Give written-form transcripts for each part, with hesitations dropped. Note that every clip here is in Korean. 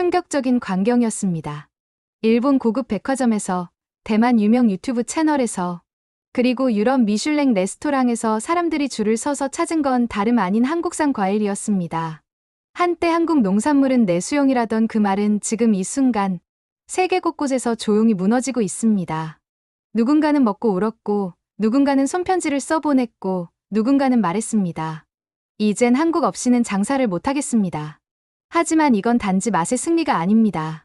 충격적인 광경이었습니다. 일본 고급 백화점에서, 대만 유명 유튜브 채널에서, 그리고 유럽 미슐랭 레스토랑에서 사람들이 줄을 서서 찾은 건 다름 아닌 한국산 과일이었습니다. 한때 한국 농산물은 내수용이라던 그 말은 지금 이 순간 세계 곳곳에서 조용히 무너지고 있습니다. 누군가는 먹고 울었고, 누군가는 손편지를 써보냈고, 누군가는 말했습니다. 이젠 한국 없이는 장사를 못하겠습니다. 하지만 이건 단지 맛의 승리가 아닙니다.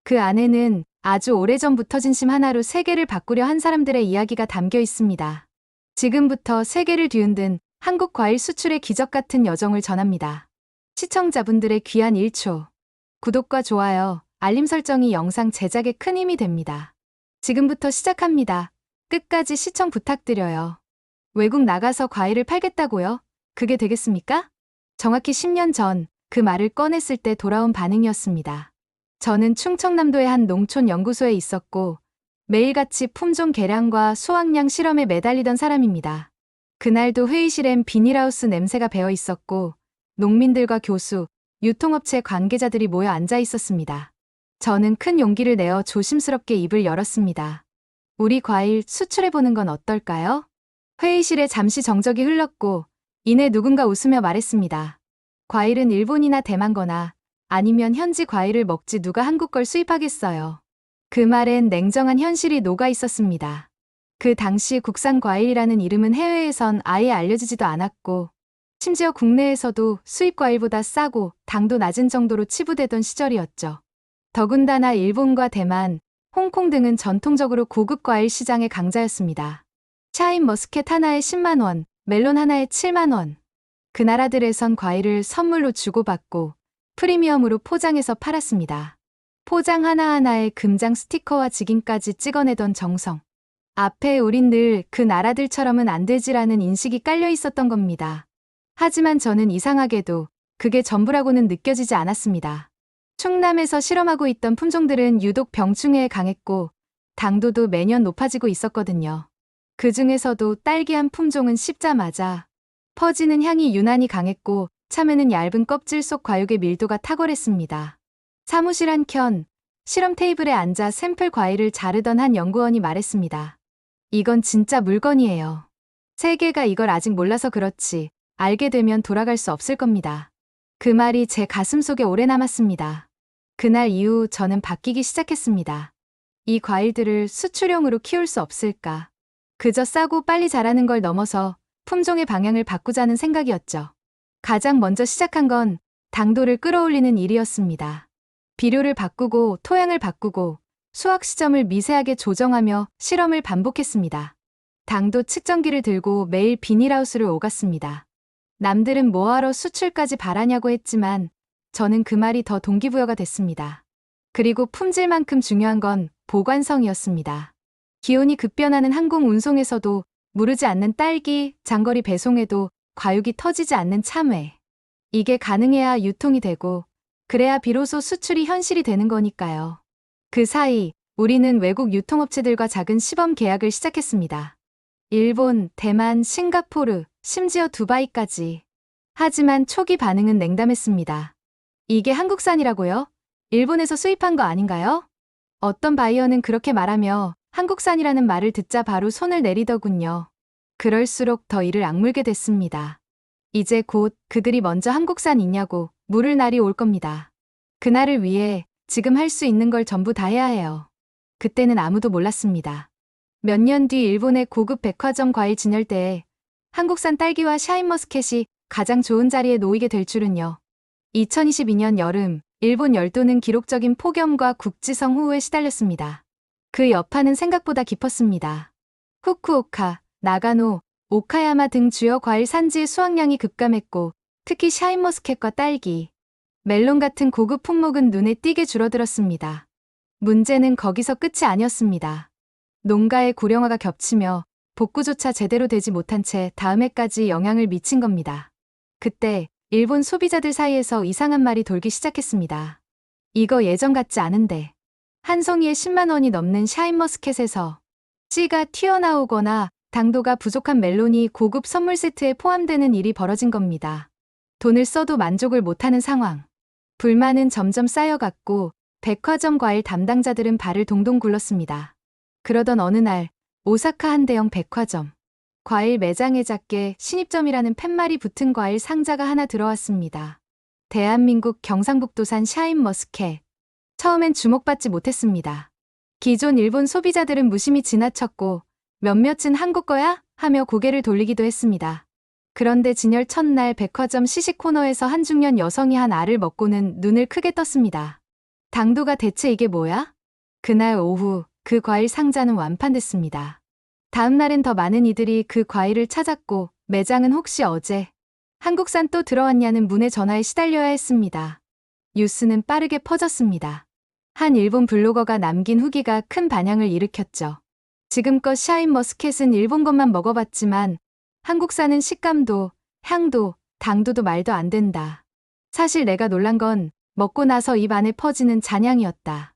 그 안에는 아주 오래전부터 진심 하나로 세계를 바꾸려 한 사람들의 이야기가 담겨 있습니다. 지금부터 세계를 뒤흔든 한국 과일 수출의 기적 같은 여정을 전합니다. 시청자분들의 귀한 1초. 구독과 좋아요, 알림 설정이 영상 제작에 큰 힘이 됩니다. 지금부터 시작합니다. 끝까지 시청 부탁드려요. 외국 나가서 과일을 팔겠다고요? 그게 되겠습니까? 정확히 10년 전 그 말을 꺼냈을 때 돌아온 반응이었습니다. 저는 충청남도의 한 농촌 연구소에 있었고 매일같이 품종 개량과 수확량 실험에 매달리던 사람입니다. 그날도 회의실엔 비닐하우스 냄새가 배어 있었고 농민들과 교수, 유통업체 관계자들이 모여 앉아 있었습니다. 저는 큰 용기를 내어 조심스럽게 입을 열었습니다. 우리 과일 수출해보는 건 어떨까요? 회의실에 잠시 정적이 흘렀고 이내 누군가 웃으며 말했습니다. 과일은 일본이나 대만 거나 아니면 현지 과일을 먹지 누가 한국 걸 수입하겠어요. 그 말엔 냉정한 현실이 녹아 있었습니다. 그 당시 국산 과일이라는 이름은 해외에선 아예 알려지지도 않았고 심지어 국내에서도 수입 과일보다 싸고 당도 낮은 정도로 치부되던 시절이었죠. 더군다나 일본과 대만, 홍콩 등은 전통적으로 고급 과일 시장의 강자였습니다. 샤인 머스켓 하나에 10만 원, 멜론 하나에 7만 원. 그 나라들에선 과일을 선물로 주고받고 프리미엄으로 포장해서 팔았습니다. 포장 하나하나에 금장 스티커와 직인까지 찍어내던 정성. 앞에 우린 늘 그 나라들처럼은 안 되지라는 인식이 깔려 있었던 겁니다. 하지만 저는 이상하게도 그게 전부라고는 느껴지지 않았습니다. 충남에서 실험하고 있던 품종들은 유독 병충해에 강했고 당도도 매년 높아지고 있었거든요. 그 중에서도 딸기 한 품종은 씹자마자 퍼지는 향이 유난히 강했고 참외는 얇은 껍질 속 과육의 밀도가 탁월했습니다. 사무실 한켠 실험 테이블에 앉아 샘플 과일을 자르던 한 연구원이 말했습니다. 이건 진짜 물건이에요. 세계가 이걸 아직 몰라서 그렇지 알게 되면 돌아갈 수 없을 겁니다. 그 말이 제 가슴속에 오래 남았습니다. 그날 이후 저는 바뀌기 시작했습니다. 이 과일들을 수출용으로 키울 수 없을까? 그저 싸고 빨리 자라는 걸 넘어서 품종의 방향을 바꾸자는 생각이었죠. 가장 먼저 시작한 건 당도를 끌어올리는 일이었습니다. 비료를 바꾸고 토양을 바꾸고 수확 시점을 미세하게 조정하며 실험을 반복했습니다. 당도 측정기를 들고 매일 비닐하우스를 오갔습니다. 남들은 뭐하러 수출까지 바라냐고 했지만 저는 그 말이 더 동기부여가 됐습니다. 그리고 품질만큼 중요한 건 보관성이었습니다. 기온이 급변하는 항공 운송에서도 무르지 않는 딸기, 장거리 배송에도 과육이 터지지 않는 참외. 이게 가능해야 유통이 되고 그래야 비로소 수출이 현실이 되는 거니까요. 그 사이 우리는 외국 유통업체들과 작은 시범 계약을 시작했습니다. 일본, 대만, 싱가포르, 심지어 두바이까지. 하지만 초기 반응은 냉담했습니다. 이게 한국산이라고요? 일본에서 수입한 거 아닌가요? 어떤 바이어는 그렇게 말하며 한국산이라는 말을 듣자 바로 손을 내리더군요. 그럴수록 더 이를 악물게 됐습니다. 이제 곧 그들이 먼저 한국산이냐고 물을 날이 올 겁니다. 그날을 위해 지금 할 수 있는 걸 전부 다 해야 해요. 그때는 아무도 몰랐습니다. 몇 년 뒤 일본의 고급 백화점 과일 진열대에 한국산 딸기와 샤인머스켓이 가장 좋은 자리에 놓이게 될 줄은요. 2022년 여름, 일본 열도는 기록적인 폭염과 국지성 호우에 시달렸습니다. 그 여파는 생각보다 깊었습니다. 후쿠오카, 나가노, 오카야마 등 주요 과일 산지의 수확량이 급감했고 특히 샤인머스켓과 딸기, 멜론 같은 고급 품목은 눈에 띄게 줄어들었습니다. 문제는 거기서 끝이 아니었습니다. 농가의 고령화가 겹치며 복구조차 제대로 되지 못한 채 다음 해까지 영향을 미친 겁니다. 그때 일본 소비자들 사이에서 이상한 말이 돌기 시작했습니다. 이거 예전 같지 않은데. 한 송이에 10만 원이 넘는 샤인머스켓에서 씨가 튀어나오거나 당도가 부족한 멜론이 고급 선물 세트에 포함되는 일이 벌어진 겁니다. 돈을 써도 만족을 못하는 상황. 불만은 점점 쌓여갔고 백화점 과일 담당자들은 발을 동동 굴렀습니다. 그러던 어느 날 오사카 한 대형 백화점 과일 매장에 작게 신입점이라는 팻말이 붙은 과일 상자가 하나 들어왔습니다. 대한민국 경상북도산 샤인머스켓. 처음엔 주목받지 못했습니다. 기존 일본 소비자들은 무심히 지나쳤고 몇몇은 한국 거야? 하며 고개를 돌리기도 했습니다. 그런데 진열 첫날 백화점 시식 코너에서 한 중년 여성이 한 알을 먹고는 눈을 크게 떴습니다. 당도가 대체 이게 뭐야? 그날 오후 그 과일 상자는 완판됐습니다. 다음 날은 더 많은 이들이 그 과일을 찾았고 매장은 혹시 어제 한국산 또 들어왔냐는 문의 전화에 시달려야 했습니다. 뉴스는 빠르게 퍼졌습니다. 한 일본 블로거가 남긴 후기가 큰 반향을 일으켰죠. 지금껏 샤인머스켓은 일본 것만 먹어봤지만 한국산은 식감도, 향도, 당도도 말도 안 된다. 사실 내가 놀란 건 먹고 나서 입 안에 퍼지는 잔향이었다.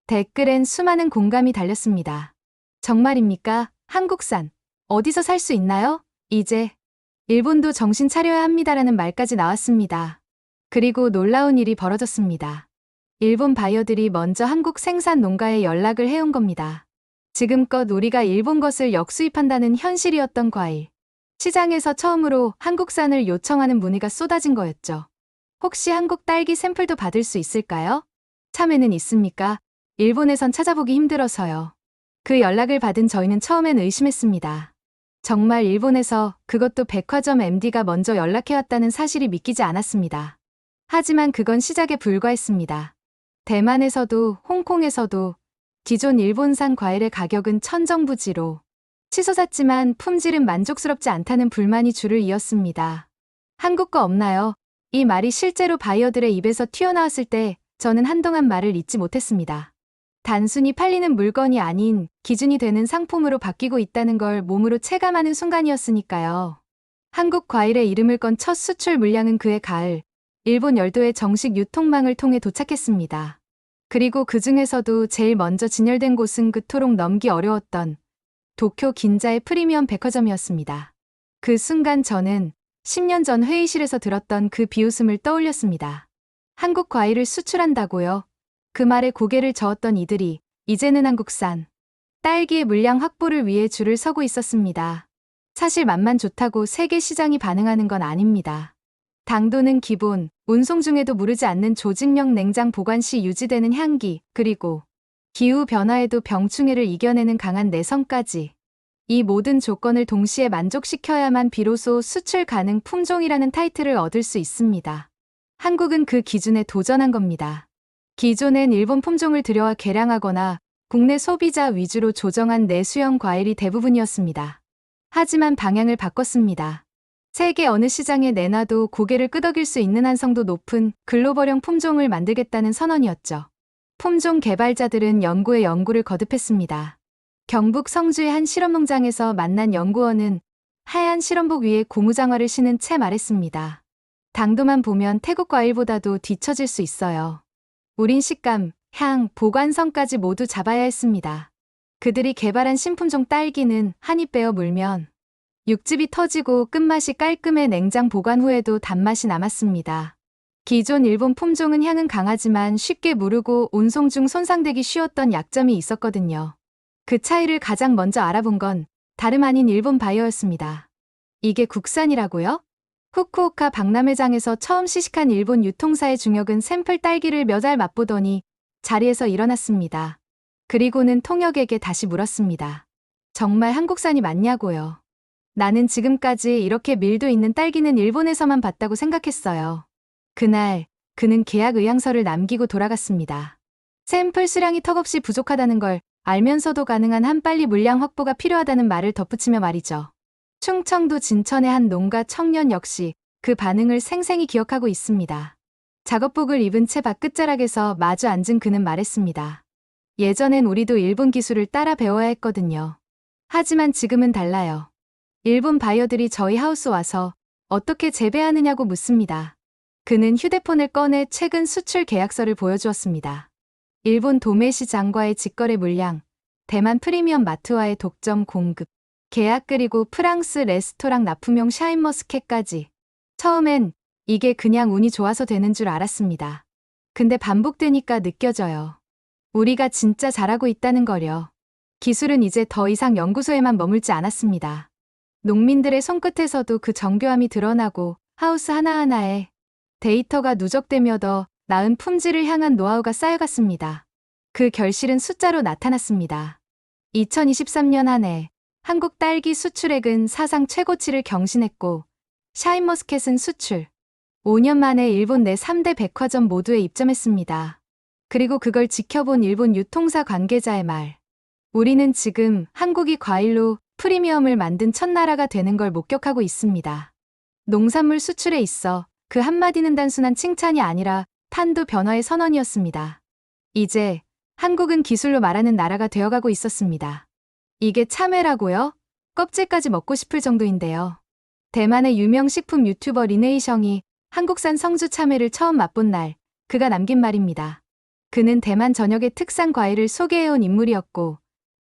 댓글엔 수많은 공감이 달렸습니다. 정말입니까? 한국산. 어디서 살 수 있나요? 이제 일본도 정신 차려야 합니다라는 말까지 나왔습니다. 그리고 놀라운 일이 벌어졌습니다. 일본 바이어들이 먼저 한국 생산 농가에 연락을 해온 겁니다. 지금껏 우리가 일본 것을 역수입한다는 현실이었던 과일. 시장에서 처음으로 한국산을 요청하는 문의가 쏟아진 거였죠. 혹시 한국 딸기 샘플도 받을 수 있을까요? 참외는 있습니까? 일본에선 찾아보기 힘들어서요. 그 연락을 받은 저희는 처음엔 의심했습니다. 정말 일본에서 그것도 백화점 MD가 먼저 연락해왔다는 사실이 믿기지 않았습니다. 하지만 그건 시작에 불과했습니다. 대만에서도 홍콩에서도 기존 일본산 과일의 가격은 천정부지로 치솟았지만 품질은 만족스럽지 않다는 불만이 줄을 이었습니다. 한국 거 없나요? 이 말이 실제로 바이어들의 입에서 튀어나왔을 때 저는 한동안 말을 잇지 못했습니다. 단순히 팔리는 물건이 아닌 기준이 되는 상품으로 바뀌고 있다는 걸 몸으로 체감하는 순간이었으니까요. 한국 과일의 이름을 건 첫 수출 물량은 그해 가을 일본 열도의 정식 유통망을 통해 도착했습니다. 그리고 그 중에서도 제일 먼저 진열된 곳은 그토록 넘기 어려웠던 도쿄 긴자의 프리미엄 백화점이었습니다. 그 순간 저는 10년 전 회의실에서 들었던 그 비웃음을 떠올렸습니다. 한국 과일을 수출한다고요? 그 말에 고개를 저었던 이들이 이제는 한국산 딸기의 물량 확보를 위해 줄을 서고 있었습니다. 사실 맛만 좋다고 세계 시장이 반응하는 건 아닙니다. 당도는 기본, 운송 중에도 무르지 않는 조직력 냉장 보관 시 유지되는 향기, 그리고 기후 변화에도 병충해를 이겨내는 강한 내성까지. 이 모든 조건을 동시에 만족시켜야만 비로소 수출 가능 품종이라는 타이틀을 얻을 수 있습니다. 한국은 그 기준에 도전한 겁니다. 기존엔 일본 품종을 들여와 개량하거나 국내 소비자 위주로 조정한 내수형 과일이 대부분이었습니다. 하지만 방향을 바꿨습니다. 세계 어느 시장에 내놔도 고개를 끄덕일 수 있는 한성도 높은 글로벌형 품종을 만들겠다는 선언이었죠. 품종 개발자들은 연구에 연구를 거듭했습니다. 경북 성주의 한 실험농장에서 만난 연구원은 하얀 실험복 위에 고무장화를 신은 채 말했습니다. 당도만 보면 태국 과일보다도 뒤처질 수 있어요. 우린 식감, 향, 보관성까지 모두 잡아야 했습니다. 그들이 개발한 신품종 딸기는 한 입 베어 물면 육즙이 터지고 끝맛이 깔끔해 냉장 보관 후에도 단맛이 남았습니다. 기존 일본 품종은 향은 강하지만 쉽게 무르고 운송 중 손상되기 쉬웠던 약점이 있었거든요. 그 차이를 가장 먼저 알아본 건 다름 아닌 일본 바이어였습니다. 이게 국산이라고요? 후쿠오카 박람회장에서 처음 시식한 일본 유통사의 중역은 샘플 딸기를 몇 알 맛보더니 자리에서 일어났습니다. 그리고는 통역에게 다시 물었습니다. 정말 한국산이 맞냐고요. 나는 지금까지 이렇게 밀도 있는 딸기는 일본에서만 봤다고 생각했어요. 그날 그는 계약 의향서를 남기고 돌아갔습니다. 샘플 수량이 턱없이 부족하다는 걸 알면서도 가능한 한빨리 물량 확보가 필요하다는 말을 덧붙이며 말이죠. 충청도 진천의 한 농가 청년 역시 그 반응을 생생히 기억하고 있습니다. 작업복을 입은 채 밭 끝자락에서 마주 앉은 그는 말했습니다. 예전엔 우리도 일본 기술을 따라 배워야 했거든요. 하지만 지금은 달라요. 일본 바이어들이 저희 하우스 와서 어떻게 재배하느냐고 묻습니다. 그는 휴대폰을 꺼내 최근 수출 계약서를 보여주었습니다. 일본 도메시 장과의 직거래 물량, 대만 프리미엄 마트와의 독점 공급, 계약 그리고 프랑스 레스토랑 납품용 샤인머스켓까지. 처음엔 이게 그냥 운이 좋아서 되는 줄 알았습니다. 근데 반복되니까 느껴져요. 우리가 진짜 잘하고 있다는 거려. 기술은 이제 더 이상 연구소에만 머물지 않았습니다. 농민들의 손끝에서도 그 정교함이 드러나고 하우스 하나하나에 데이터가 누적되며 더 나은 품질을 향한 노하우가 쌓여갔습니다. 그 결실은 숫자로 나타났습니다. 2023년 한 해 한국 딸기 수출액은 사상 최고치를 경신했고 샤인머스켓은 수출 5년 만에 일본 내 3대 백화점 모두에 입점했습니다. 그리고 그걸 지켜본 일본 유통사 관계자의 말. 우리는 지금 한국이 과일로 프리미엄을 만든 첫 나라가 되는 걸 목격하고 있습니다. 농산물 수출에 있어 그 한마디는 단순한 칭찬이 아니라 탄도 변화의 선언이었습니다. 이제 한국은 기술로 말하는 나라가 되어가고 있었습니다. 이게 참외라고요? 껍질까지 먹고 싶을 정도인데요. 대만의 유명 식품 유튜버 리네이셩이 한국산 성주 참외를 처음 맛본 날 그가 남긴 말입니다. 그는 대만 전역의 특산 과일을 소개해온 인물이었고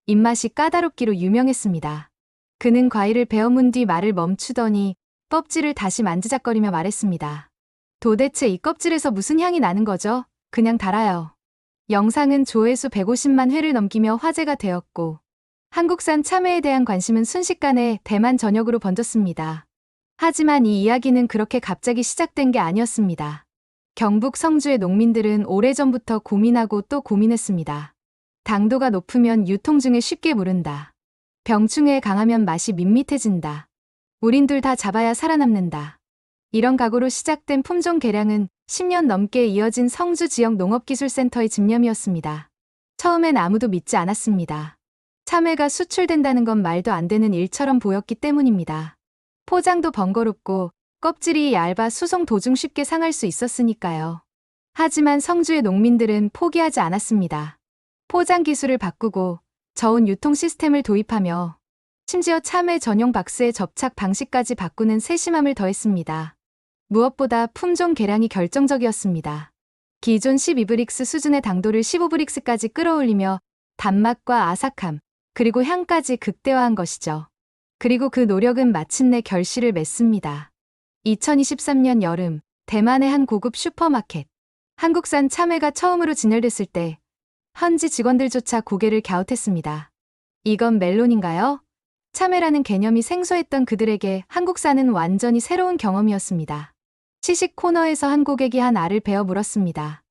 입맛이 까다롭기로 유명했습니다. 그는 과일을 베어문 뒤 말을 멈추더니 껍질을 다시 만지작거리며 말했습니다. 도대체 이 껍질에서 무슨 향이 나는 거죠? 그냥 달아요. 영상은 조회수 150만 회를 넘기며 화제가 되었고 한국산 참외에 대한 관심은 순식간에 대만 전역으로 번졌습니다. 하지만 이 이야기는 그렇게 갑자기 시작된 게 아니었습니다. 경북 성주의 농민들은 오래전부터 고민하고 또 고민했습니다. 당도가 높으면 유통 중에 쉽게 무른다. 병충해에 강하면 맛이 밋밋해진다. 우린 둘 다 잡아야 살아남는다. 이런 각오로 시작된 품종 개량은 10년 넘게 이어진 성주 지역 농업기술센터의 집념이었습니다. 처음엔 아무도 믿지 않았습니다. 참외가 수출된다는 건 말도 안 되는 일처럼 보였기 때문입니다. 포장도 번거롭고 껍질이 얇아 수송 도중 쉽게 상할 수 있었으니까요. 하지만 성주의 농민들은 포기하지 않았습니다. 포장 기술을 바꾸고 저온 유통 시스템을 도입하며 심지어 참외 전용 박스의 접착 방식까지 바꾸는 세심함을 더했습니다. 무엇보다 품종 개량이 결정적이었습니다. 기존 12브릭스 수준의 당도를 15브릭스까지 끌어올리며 단맛과 아삭함, 그리고 향까지 극대화한 것이죠. 그리고 그 노력은 마침내 결실을 맺습니다. 2023년 여름, 대만의 한 고급 슈퍼마켓. 한국산 참외가 처음으로 진열됐을 때 현지 직원들조차 고개를 갸웃했습니다. 이건 멜론인가요? 참외라는 개념이 생소했던 그들에게 한국산은 완전히 새로운 경험이었습니다. 시식 코너에서 한 고객이 한 알을 베어 물었습니다.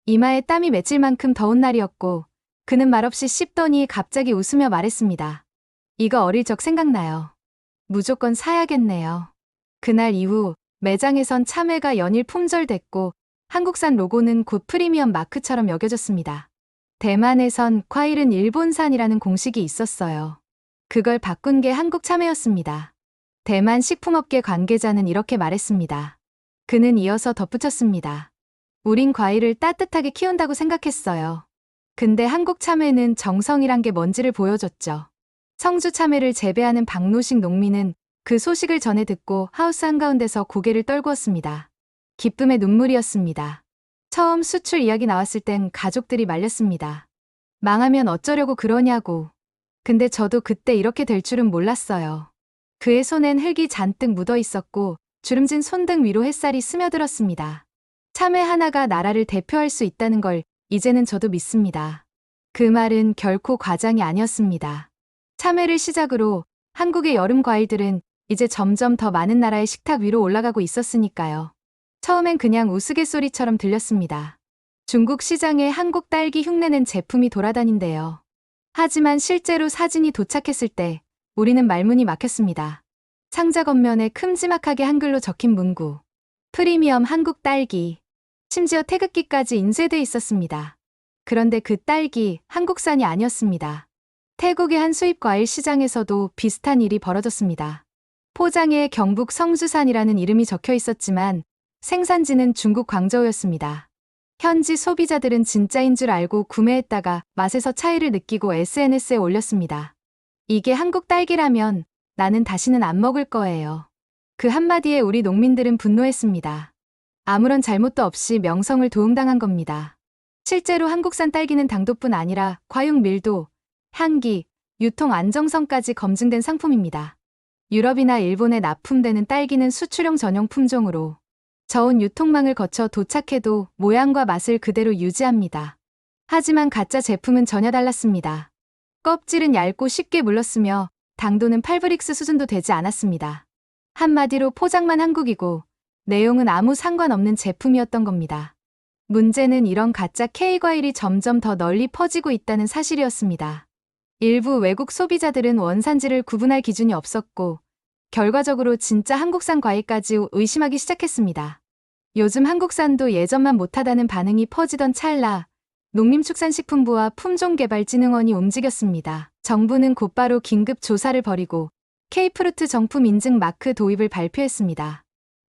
이마에 땀이 맺힐 만큼 더운 날이었고 그는 말없이 씹더니 갑자기 웃으며 말했습니다. 이거 어릴 적 생각나요. 무조건 사야겠네요. 그날 이후 매장에선 참외가 연일 품절됐고 한국산 로고는 곧 프리미엄 마크처럼 여겨졌습니다. 대만에선 과일은 일본산이라는 공식이 있었어요. 그걸 바꾼 게 한국 참외였습니다. 대만 식품업계 관계자는 이렇게 말했습니다. 그는 이어서 덧붙였습니다. 우린 과일을 따뜻하게 키운다고 생각했어요. 근데 한국 참외는 정성이란 게 뭔지를 보여줬죠. 성주 참외를 재배하는 박노식 농민은 그 소식을 전해 듣고 하우스 한가운데서 고개를 떨구었습니다. 기쁨의 눈물이었습니다. 처음 수출 이야기 나왔을 땐 가족들이 말렸습니다. 망하면 어쩌려고 그러냐고. 근데 저도 그때 이렇게 될 줄은 몰랐어요. 그의 손엔 흙이 잔뜩 묻어 있었고 주름진 손등 위로 햇살이 스며들었습니다. 참외 하나가 나라를 대표할 수 있다는 걸 이제는 저도 믿습니다. 그 말은 결코 과장이 아니었습니다. 참외를 시작으로 한국의 여름 과일들은 이제 점점 더 많은 나라의 식탁 위로 올라가고 있었으니까요. 처음엔 그냥 우스갯소리처럼 들렸습니다. 중국 시장에 한국 딸기 흉내낸 제품이 돌아다닌대요. 하지만 실제로 사진이 도착했을 때 우리는 말문이 막혔습니다. 상자 겉면에 큼지막하게 한글로 적힌 문구. 프리미엄 한국 딸기. 심지어 태극기까지 인쇄돼 있었습니다. 그런데 그 딸기 한국산이 아니었습니다. 태국의 한 수입 과일 시장에서도 비슷한 일이 벌어졌습니다. 포장에 경북 성주산이라는 이름이 적혀 있었지만 생산지는 중국 광저우였습니다. 현지 소비자들은 진짜인 줄 알고 구매했다가 맛에서 차이를 느끼고 SNS에 올렸습니다. 이게 한국 딸기라면 나는 다시는 안 먹을 거예요. 그 한마디에 우리 농민들은 분노했습니다. 아무런 잘못도 없이 명성을 도움당한 겁니다. 실제로 한국산 딸기는 당도뿐 아니라 과육 밀도, 향기, 유통 안정성까지 검증된 상품입니다. 유럽이나 일본에 납품되는 딸기는 수출용 전용 품종으로 저온 유통망을 거쳐 도착해도 모양과 맛을 그대로 유지합니다. 하지만 가짜 제품은 전혀 달랐습니다. 껍질은 얇고 쉽게 물렀으며 당도는 8브릭스 수준도 되지 않았습니다. 한마디로 포장만 한국이고 내용은 아무 상관없는 제품이었던 겁니다. 문제는 이런 가짜 K과일이 점점 더 널리 퍼지고 있다는 사실이었습니다. 일부 외국 소비자들은 원산지를 구분할 기준이 없었고 결과적으로 진짜 한국산 과일까지 의심하기 시작했습니다. 요즘 한국산도 예전만 못하다는 반응이 퍼지던 찰나 농림축산식품부와 품종개발진흥원이 움직였습니다. 정부는 곧바로 긴급 조사를 벌이고 K프루트 정품 인증 마크 도입을 발표했습니다.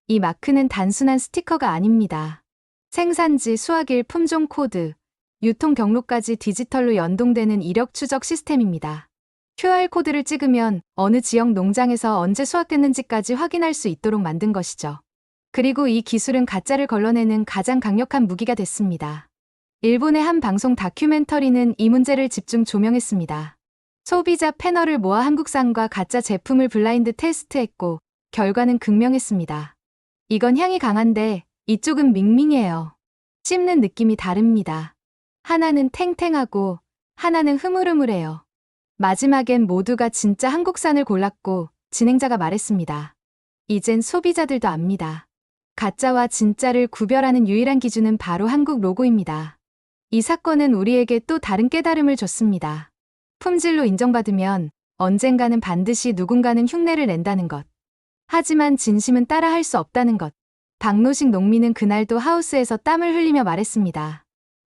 이 마크는 단순한 스티커가 아닙니다. 생산지, 수확일, 품종 코드, 유통 경로까지 디지털로 연동되는 이력 추적 시스템입니다. QR코드를 찍으면 어느 지역 농장에서 언제 수확됐는지까지 확인할 수 있도록 만든 것이죠. 그리고 이 기술은 가짜를 걸러내는 가장 강력한 무기가 됐습니다. 일본의 한 방송 다큐멘터리는 이 문제를 집중 조명했습니다. 소비자 패널을 모아 한국산과 가짜 제품을 블라인드 테스트했고 결과는 극명했습니다. 이건 향이 강한데 이쪽은 밍밍해요. 씹는 느낌이 다릅니다. 하나는 탱탱하고 하나는 흐물흐물해요. 마지막엔 모두가 진짜 한국산을 골랐고 진행자가 말했습니다. 이젠 소비자들도 압니다. 가짜와 진짜를 구별하는 유일한 기준은 바로 한국 로고입니다. 이 사건은 우리에게 또 다른 깨달음을 줬습니다. 품질로 인정받으면 언젠가는 반드시 누군가는 흉내를 낸다는 것. 하지만 진심은 따라할 수 없다는 것. 박노식 농민은 그날도 하우스에서 땀을 흘리며 말했습니다.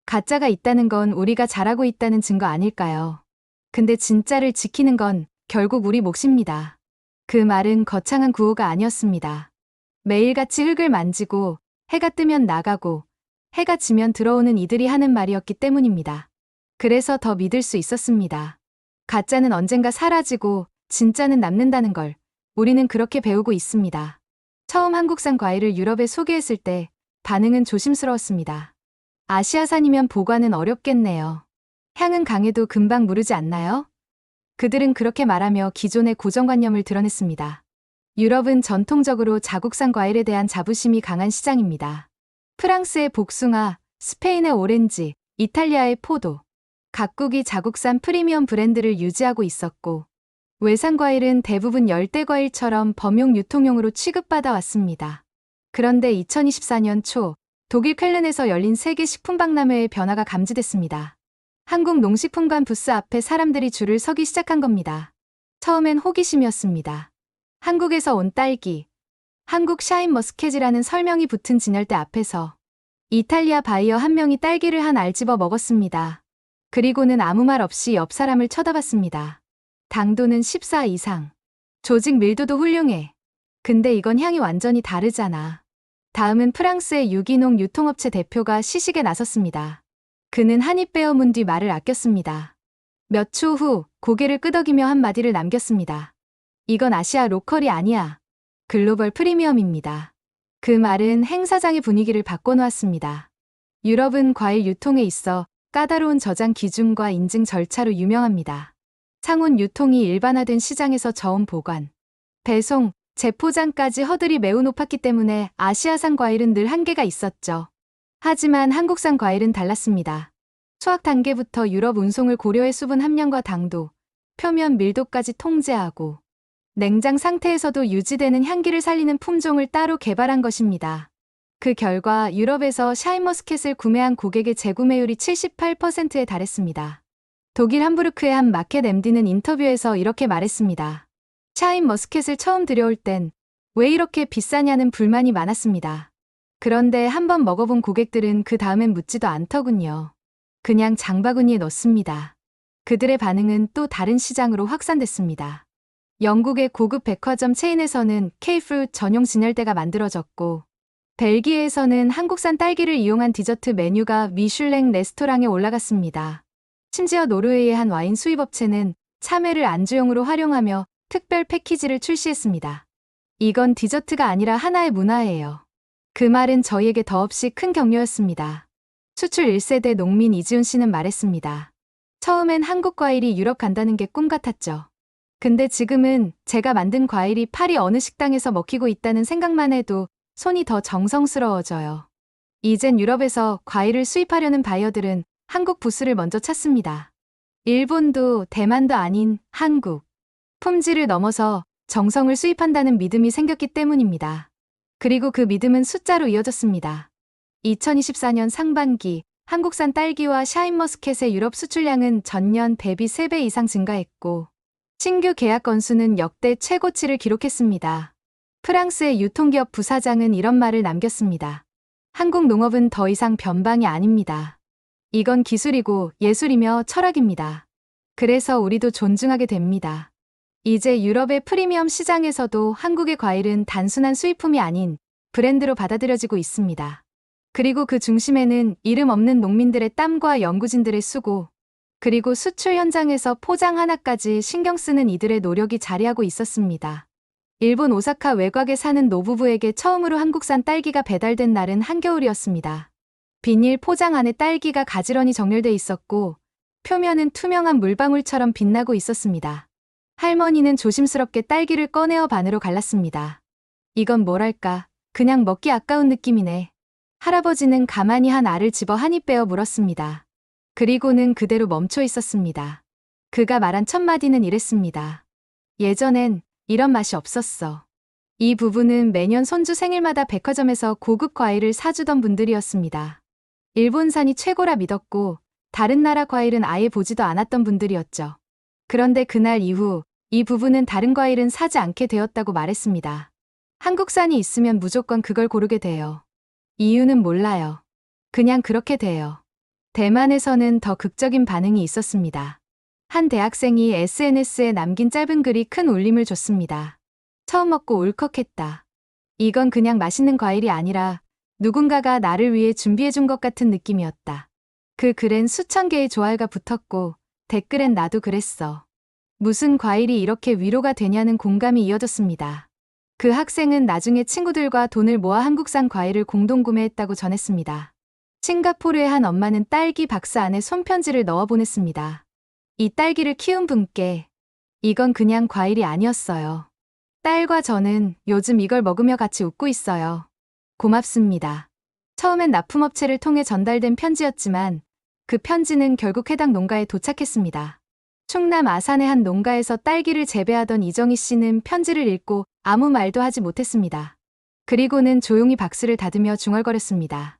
가짜가 있다는 건 우리가 잘하고 있다는 증거 아닐까요? 근데 진짜를 지키는 건 결국 우리 몫입니다. 그 말은 거창한 구호가 아니었습니다. 매일같이 흙을 만지고 해가 뜨면 나가고 해가 지면 들어오는 이들이 하는 말이었기 때문입니다. 그래서 더 믿을 수 있었습니다. 가짜는 언젠가 사라지고 진짜는 남는다는 걸 우리는 그렇게 배우고 있습니다. 처음 한국산 과일을 유럽에 소개했을 때 반응은 조심스러웠습니다. 아시아산이면 보관은 어렵겠네요. 향은 강해도 금방 무르지 않나요? 그들은 그렇게 말하며 기존의 고정관념을 드러냈습니다. 유럽은 전통적으로 자국산 과일에 대한 자부심이 강한 시장입니다. 프랑스의 복숭아, 스페인의 오렌지, 이탈리아의 포도. 각국이 자국산 프리미엄 브랜드를 유지하고 있었고 외산 과일은 대부분 열대과일처럼 범용 유통용으로 취급받아 왔습니다. 그런데 2024년 초 독일 쾰른에서 열린 세계 식품박람회의 변화가 감지됐습니다. 한국 농식품관 부스 앞에 사람들이 줄을 서기 시작한 겁니다. 처음엔 호기심이었습니다. 한국에서 온 딸기, 한국 샤인머스켓이라는 설명이 붙은 진열대 앞에서 이탈리아 바이어 한 명이 딸기를 한 알 집어 먹었습니다. 그리고는 아무 말 없이 옆 사람을 쳐다봤습니다. 당도는 14 이상. 조직 밀도도 훌륭해. 근데 이건 향이 완전히 다르잖아. 다음은 프랑스의 유기농 유통업체 대표가 시식에 나섰습니다. 그는 한 입 베어 문 뒤 말을 아꼈습니다. 몇 초 후 고개를 끄덕이며 한마디를 남겼습니다. 이건 아시아 로컬이 아니야. 글로벌 프리미엄입니다. 그 말은 행사장의 분위기를 바꿔놓았습니다. 유럽은 과일 유통에 있어 까다로운 저장 기준과 인증 절차로 유명합니다. 상온 유통이 일반화된 시장에서 저온 보관, 배송, 재포장까지 허들이 매우 높았기 때문에 아시아산 과일은 늘 한계가 있었죠. 하지만 한국산 과일은 달랐습니다. 수확 단계부터 유럽 운송을 고려해 수분 함량과 당도, 표면 밀도까지 통제하고 냉장 상태에서도 유지되는 향기를 살리는 품종을 따로 개발한 것입니다. 그 결과 유럽에서 샤인머스켓을 구매한 고객의 재구매율이 78%에 달했습니다. 독일 함부르크의 한 마켓 MD는 인터뷰에서 이렇게 말했습니다. 샤인머스켓을 처음 들여올 땐 왜 이렇게 비싸냐는 불만이 많았습니다. 그런데 한번 먹어본 고객들은 그 다음엔 묻지도 않더군요. 그냥 장바구니에 넣습니다. 그들의 반응은 또 다른 시장으로 확산됐습니다. 영국의 고급 백화점 체인에서는 K프루트 전용 진열대가 만들어졌고 벨기에에서는 한국산 딸기를 이용한 디저트 메뉴가 미슐랭 레스토랑에 올라갔습니다. 심지어 노르웨이의 한 와인 수입업체는 참외를 안주용으로 활용하며 특별 패키지를 출시했습니다. 이건 디저트가 아니라 하나의 문화예요. 그 말은 저희에게 더없이 큰 격려였습니다. 수출 1세대 농민 이지훈 씨는 말했습니다. 처음엔 한국 과일이 유럽 간다는 게 꿈 같았죠. 근데 지금은 제가 만든 과일이 파리 어느 식당에서 먹히고 있다는 생각만 해도 손이 더 정성스러워져요. 이젠 유럽에서 과일을 수입하려는 바이어들은 한국 부스를 먼저 찾습니다. 일본도 대만도 아닌 한국. 품질을 넘어서 정성을 수입한다는 믿음이 생겼기 때문입니다. 그리고 그 믿음은 숫자로 이어졌습니다. 2024년 상반기 한국산 딸기와 샤인머스켓의 유럽 수출량은 전년 대비 3배 이상 증가했고 신규 계약 건수는 역대 최고치를 기록했습니다. 프랑스의 유통기업 부사장은 이런 말을 남겼습니다. 한국 농업은 더 이상 변방이 아닙니다. 이건 기술이고 예술이며 철학입니다. 그래서 우리도 존중하게 됩니다. 이제 유럽의 프리미엄 시장에서도 한국의 과일은 단순한 수입품이 아닌 브랜드로 받아들여지고 있습니다. 그리고 그 중심에는 이름 없는 농민들의 땀과 연구진들의 수고, 그리고 수출 현장에서 포장 하나까지 신경 쓰는 이들의 노력이 자리하고 있었습니다. 일본 오사카 외곽에 사는 노부부에게 처음으로 한국산 딸기가 배달된 날은 한겨울이었습니다. 비닐 포장 안에 딸기가 가지런히 정렬돼 있었고 표면은 투명한 물방울처럼 빛나고 있었습니다. 할머니는 조심스럽게 딸기를 꺼내어 반으로 갈랐습니다. 이건 뭐랄까, 그냥 먹기 아까운 느낌이네. 할아버지는 가만히 한 알을 집어 한 입 빼어 물었습니다. 그리고는 그대로 멈춰 있었습니다. 그가 말한 첫 마디는 이랬습니다. 예전엔 이런 맛이 없었어. 이 부부는 매년 손주 생일마다 백화점에서 고급 과일을 사주던 분들이었습니다. 일본산이 최고라 믿었고 다른 나라 과일은 아예 보지도 않았던 분들이었죠. 그런데 그날 이후 이 부부는 다른 과일은 사지 않게 되었다고 말했습니다. 한국산이 있으면 무조건 그걸 고르게 돼요. 이유는 몰라요. 그냥 그렇게 돼요. 대만에서는 더 극적인 반응이 있었습니다. 한 대학생이 SNS에 남긴 짧은 글이 큰 울림을 줬습니다. 처음 먹고 울컥했다. 이건 그냥 맛있는 과일이 아니라 누군가가 나를 위해 준비해준 것 같은 느낌이었다. 그 글엔 수천 개의 좋아요가 붙었고 댓글엔 나도 그랬어. 무슨 과일이 이렇게 위로가 되냐는 공감이 이어졌습니다. 그 학생은 나중에 친구들과 돈을 모아 한국산 과일을 공동 구매했다고 전했습니다. 싱가포르의 한 엄마는 딸기 박스 안에 손편지를 넣어 보냈습니다. 이 딸기를 키운 분께 이건 그냥 과일이 아니었어요. 딸과 저는 요즘 이걸 먹으며 같이 웃고 있어요. 고맙습니다. 처음엔 납품업체를 통해 전달된 편지였지만 그 편지는 결국 해당 농가에 도착했습니다. 충남 아산의 한 농가에서 딸기를 재배하던 이정희 씨는 편지를 읽고 아무 말도 하지 못했습니다. 그리고는 조용히 박스를 닫으며 중얼거렸습니다.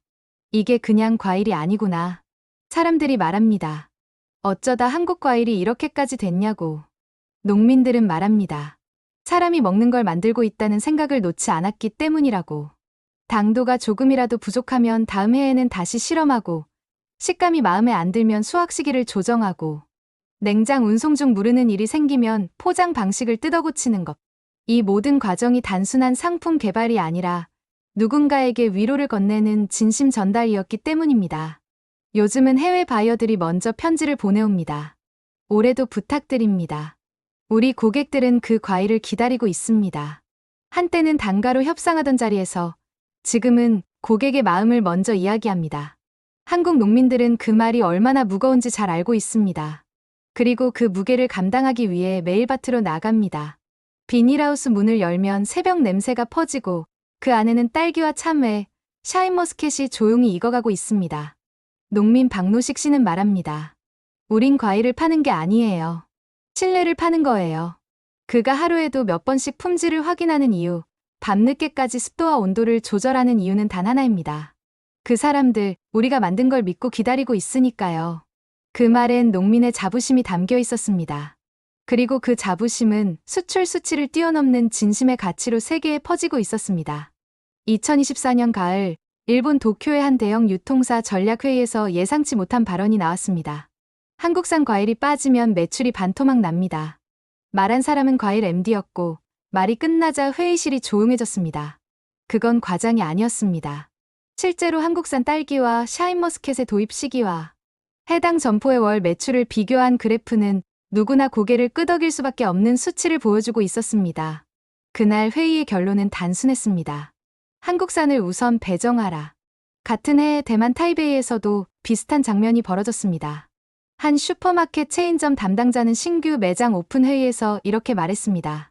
이게 그냥 과일이 아니구나. 사람들이 말합니다. 어쩌다 한국 과일이 이렇게까지 됐냐고. 농민들은 말합니다. 사람이 먹는 걸 만들고 있다는 생각을 놓지 않았기 때문이라고. 당도가 조금이라도 부족하면 다음 해에는 다시 실험하고, 식감이 마음에 안 들면 수확 시기를 조정하고, 냉장 운송 중 무르는 일이 생기면 포장 방식을 뜯어고치는 것. 이 모든 과정이 단순한 상품 개발이 아니라 누군가에게 위로를 건네는 진심 전달이었기 때문입니다. 요즘은 해외 바이어들이 먼저 편지를 보내옵니다. 올해도 부탁드립니다. 우리 고객들은 그 과일을 기다리고 있습니다. 한때는 단가로 협상하던 자리에서 지금은 고객의 마음을 먼저 이야기합니다. 한국 농민들은 그 말이 얼마나 무거운지 잘 알고 있습니다. 그리고 그 무게를 감당하기 위해 매일 밭으로 나갑니다. 비닐하우스 문을 열면 새벽 냄새가 퍼지고 그 안에는 딸기와 참외, 샤인머스켓이 조용히 익어가고 있습니다. 농민 박노식 씨는 말합니다. 우린 과일을 파는 게 아니에요. 신뢰를 파는 거예요. 그가 하루에도 몇 번씩 품질을 확인하는 이유, 밤늦게까지 습도와 온도를 조절하는 이유는 단 하나입니다. 그 사람들, 우리가 만든 걸 믿고 기다리고 있으니까요. 그 말엔 농민의 자부심이 담겨 있었습니다. 그리고 그 자부심은 수출 수치를 뛰어넘는 진심의 가치로 세계에 퍼지고 있었습니다. 2024년 가을, 일본 도쿄의 한 대형 유통사 전략회의에서 예상치 못한 발언이 나왔습니다. 한국산 과일이 빠지면 매출이 반토막 납니다. 말한 사람은 과일 MD였고 말이 끝나자 회의실이 조용해졌습니다. 그건 과장이 아니었습니다. 실제로 한국산 딸기와 샤인머스켓의 도입 시기와 해당 점포의 월 매출을 비교한 그래프는 누구나 고개를 끄덕일 수밖에 없는 수치를 보여주고 있었습니다. 그날 회의의 결론은 단순했습니다. 한국산을 우선 배정하라. 같은 해에 대만 타이베이에서도 비슷한 장면이 벌어졌습니다. 한 슈퍼마켓 체인점 담당자는 신규 매장 오픈 회의에서 이렇게 말했습니다.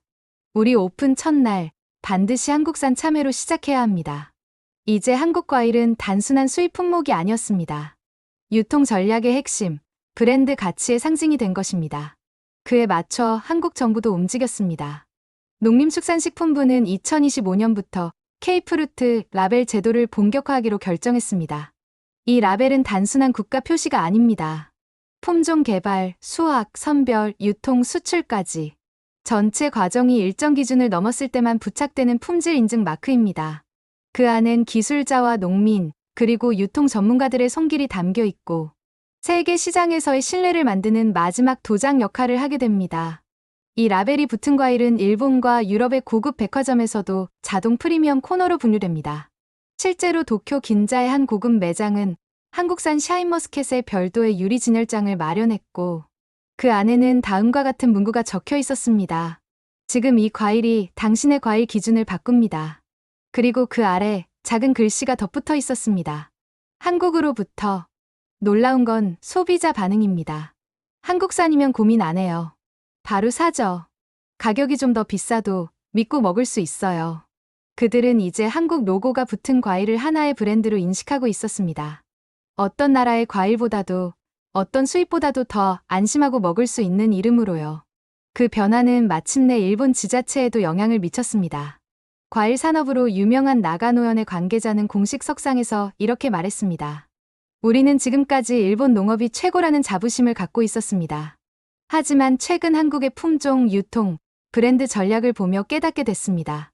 우리 오픈 첫날 반드시 한국산 참외로 시작해야 합니다. 이제 한국 과일은 단순한 수입 품목이 아니었습니다. 유통 전략의 핵심, 브랜드 가치의 상징이 된 것입니다. 그에 맞춰 한국 정부도 움직였습니다. 농림축산식품부는 2025년부터 K프루트 라벨 제도를 본격화하기로 결정했습니다. 이 라벨은 단순한 국가 표시가 아닙니다. 품종 개발, 수확, 선별, 유통, 수출까지 전체 과정이 일정 기준을 넘었을 때만 부착되는 품질 인증 마크입니다. 그 안엔 기술자와 농민, 그리고 유통 전문가들의 손길이 담겨 있고 세계 시장에서의 신뢰를 만드는 마지막 도장 역할을 하게 됩니다. 이 라벨이 붙은 과일은 일본과 유럽의 고급 백화점에서도 자동 프리미엄 코너로 분류됩니다. 실제로 도쿄 긴자의 한 고급 매장은 한국산 샤인머스켓의 별도의 유리 진열장을 마련했고 그 안에는 다음과 같은 문구가 적혀 있었습니다. 지금 이 과일이 당신의 과일 기준을 바꿉니다. 그리고 그 아래 작은 글씨가 덧붙어 있었습니다. 한국으로부터. 놀라운 건 소비자 반응입니다. 한국산이면 고민 안 해요. 바로 사죠. 가격이 좀 더 비싸도 믿고 먹을 수 있어요. 그들은 이제 한국 로고가 붙은 과일을 하나의 브랜드로 인식하고 있었습니다. 어떤 나라의 과일보다도 어떤 수입보다도 더 안심하고 먹을 수 있는 이름으로요. 그 변화는 마침내 일본 지자체에도 영향을 미쳤습니다. 과일 산업으로 유명한 나가노현의 관계자는 공식 석상에서 이렇게 말했습니다. 우리는 지금까지 일본 농업이 최고라는 자부심을 갖고 있었습니다. 하지만 최근 한국의 품종, 유통, 브랜드 전략을 보며 깨닫게 됐습니다.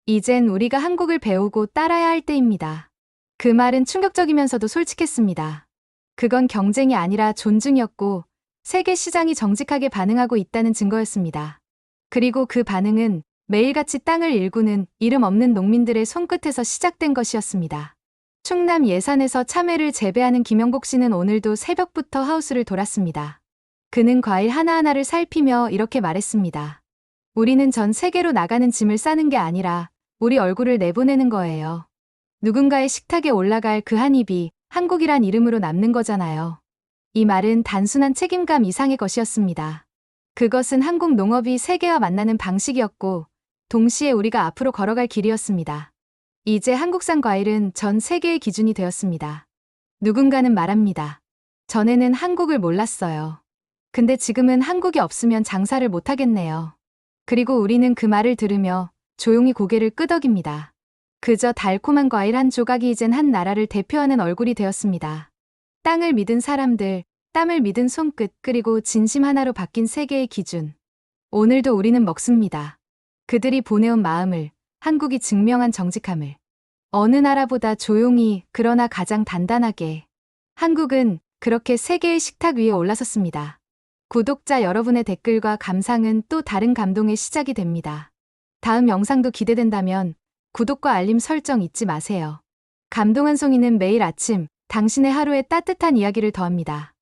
이젠 우리가 한국을 배우고 따라야 할 때입니다. 그 말은 충격적이면서도 솔직했습니다. 그건 경쟁이 아니라 존중이었고 세계 시장이 정직하게 반응하고 있다는 증거였습니다. 그리고 그 반응은 매일같이 땅을 일구는 이름 없는 농민들의 손끝에서 시작된 것이었습니다. 충남 예산에서 참외를 재배하는 김영복 씨는 오늘도 새벽부터 하우스를 돌았습니다. 그는 과일 하나하나를 살피며 이렇게 말했습니다. 우리는 전 세계로 나가는 짐을 싸는 게 아니라 우리 얼굴을 내보내는 거예요. 누군가의 식탁에 올라갈 그 한 입이 한국이란 이름으로 남는 거잖아요. 이 말은 단순한 책임감 이상의 것이었습니다. 그것은 한국 농업이 세계와 만나는 방식이었고 동시에 우리가 앞으로 걸어갈 길이었습니다. 이제 한국산 과일은 전 세계의 기준이 되었습니다. 누군가는 말합니다. 전에는 한국을 몰랐어요. 근데 지금은 한국이 없으면 장사를 못하겠네요. 그리고 우리는 그 말을 들으며 조용히 고개를 끄덕입니다. 그저 달콤한 과일 한 조각이 이젠 한 나라를 대표하는 얼굴이 되었습니다. 땅을 믿은 사람들, 땀을 믿은 손끝, 그리고 진심 하나로 바뀐 세계의 기준. 오늘도 우리는 먹습니다. 그들이 보내온 마음을, 한국이 증명한 정직함을. 어느 나라보다 조용히, 그러나 가장 단단하게. 한국은 그렇게 세계의 식탁 위에 올라섰습니다. 구독자 여러분의 댓글과 감상은 또 다른 감동의 시작이 됩니다. 다음 영상도 기대된다면 구독과 알림 설정 잊지 마세요. 감동 한 송이는 매일 아침 당신의 하루에 따뜻한 이야기를 더합니다.